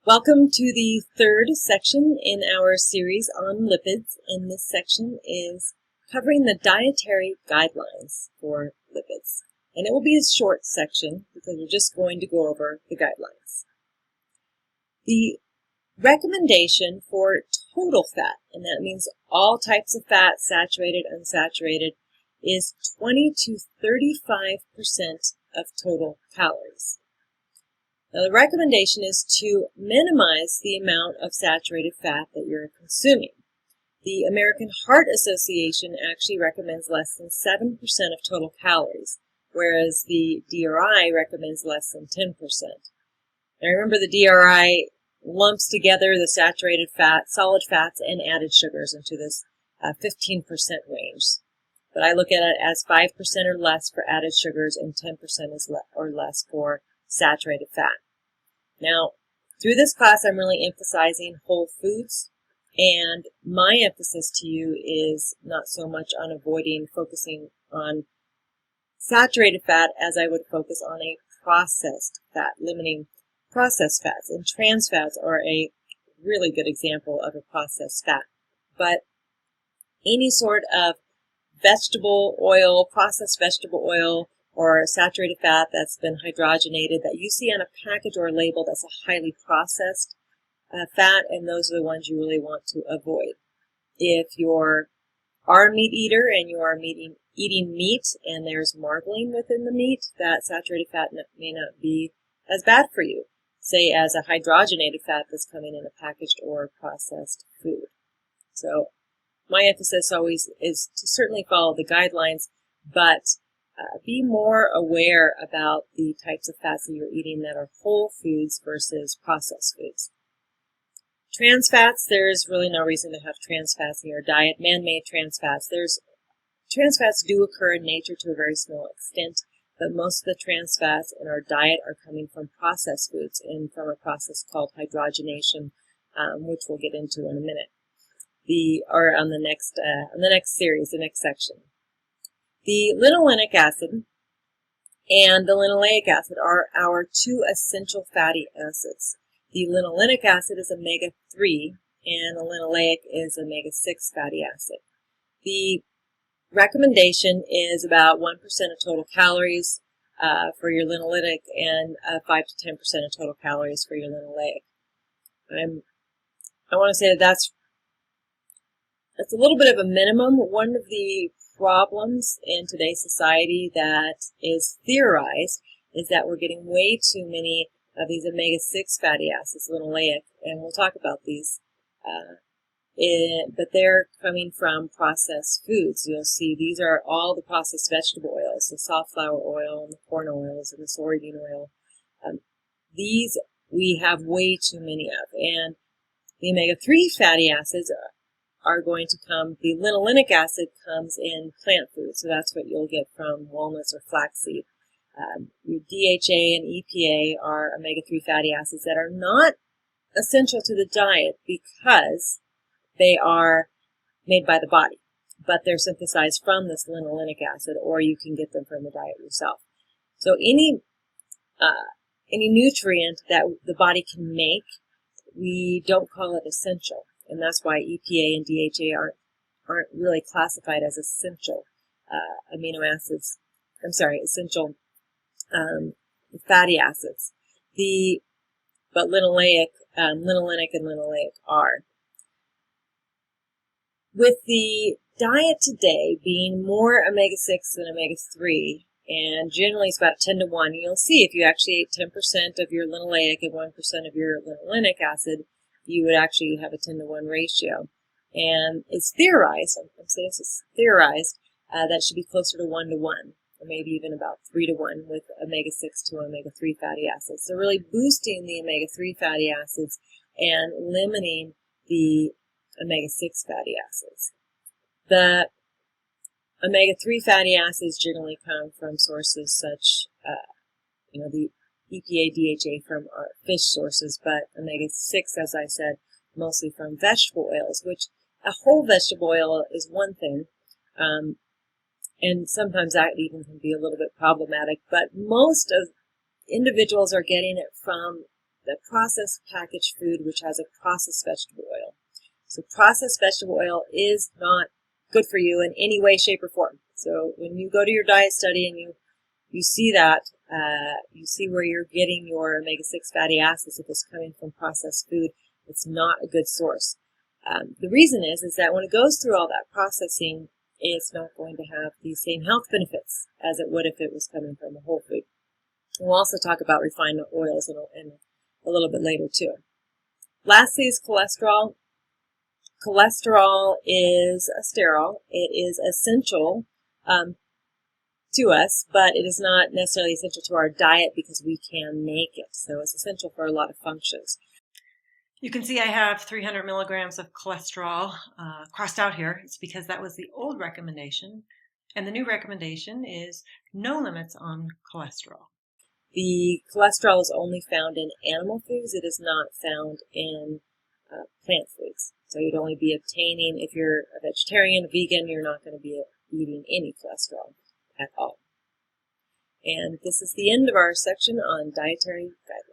Welcome to the third section in our series on lipids, and this section is covering the dietary guidelines for lipids. And it will be a short section because we're just going to go over the guidelines. The recommendation for total fat, and that means all types of fat, saturated, unsaturated, is 20 to 35% of total calories. Now, the recommendation is to minimize the amount of saturated fat that you're consuming. The American Heart Association actually recommends less than 7% of total calories, whereas the DRI recommends less than 10%. Now, remember, the DRI lumps together the saturated fat, solid fats, and added sugars into this 15% range. But I look at it as 5% or less for added sugars and 10% or less for saturated fat. Now, through this class, I'm really emphasizing whole foods, and my emphasis to you is not so much on focusing on saturated fat as I would focus on a processed fat, limiting processed fats. And trans fats are a really good example of a processed fat. But any sort of vegetable oil, processed vegetable oil, or saturated fat that's been hydrogenated that you see on a package or a label that's a highly processed fat, and those are the ones you really want to avoid. If you are a meat eater and you are eating meat and there's marbling within the meat, that saturated fat may not be as bad for you, say as a hydrogenated fat that's coming in a packaged or processed food. So my emphasis always is to certainly follow the guidelines, but be more aware about the types of fats that you're eating that are whole foods versus processed foods. Trans fats, there's really no reason to have trans fats in your diet. Man-made trans fats. Trans fats do occur in nature to a very small extent, but most of the trans fats in our diet are coming from processed foods and from a process called hydrogenation, which we'll get into in a minute. On the next series, the next section. The linolenic acid and the linoleic acid are our two essential fatty acids. The linolenic acid is omega-3 and the linoleic is omega-6 fatty acid. The recommendation is about 1% of total calories for your linolenic and 5 to 10% of total calories for your linoleic. I want to say that that's a little bit of a minimum. One of the problems in today's society that is theorized is that we're getting way too many of these omega-6 fatty acids, linoleic, and we'll talk about these, but they're coming from processed foods. You'll see these are all the processed vegetable oils, the soft flour oil and the corn oils and the soybean oil. These we have way too many of, and the omega-3 fatty acids are going to come, the linolenic acid comes in plant foods, so that's what you'll get from walnuts or flaxseed. Your DHA and EPA are omega-3 fatty acids that are not essential to the diet because they are made by the body, but they're synthesized from this linolenic acid, or you can get them from the diet yourself. So any nutrient that the body can make, we don't call it essential. And that's why EPA and DHA aren't really classified as essential essential fatty acids. But linolenic and linoleic are. With the diet today being more omega-6 than omega-3, and generally it's about 10 to 1, you'll see if you actually ate 10% of your linoleic and 1% of your linolenic acid, you would actually have a 10 to 1 ratio. And it's theorized, I'm saying it's theorized, that it should be closer to 1 to 1, or maybe even about 3 to 1 with omega-6 to omega-3 fatty acids. So really boosting the omega-3 fatty acids and limiting the omega-6 fatty acids. The omega-3 fatty acids generally come from sources such, the EPA, DHA from our fish sources, but omega-6, as I said, mostly from vegetable oils, which a whole vegetable oil is one thing, and sometimes that even can be a little bit problematic, but most of individuals are getting it from the processed packaged food which has a processed vegetable oil. So processed vegetable oil is not good for you in any way, shape, or form. So when you go to your diet study and you see that, you see where you're getting your omega-6 fatty acids, if it's coming from processed food, it's not a good source. The reason is that when it goes through all that processing, it's not going to have the same health benefits as it would if it was coming from a whole food. We'll also talk about refined oils in a little bit later too. Lastly is cholesterol. Cholesterol is a sterol. It is essential to us, but it is not necessarily essential to our diet because we can make it. So it's essential for a lot of functions. You can see I have 300 milligrams of cholesterol crossed out here. It's because that was the old recommendation, and the new recommendation is no limits on cholesterol. The cholesterol is only found in animal foods. It is not found in plant foods. So you'd only be obtaining, if you're a vegetarian, vegan, you're not going to be eating any cholesterol at all. And this is the end of our section on dietary guidelines.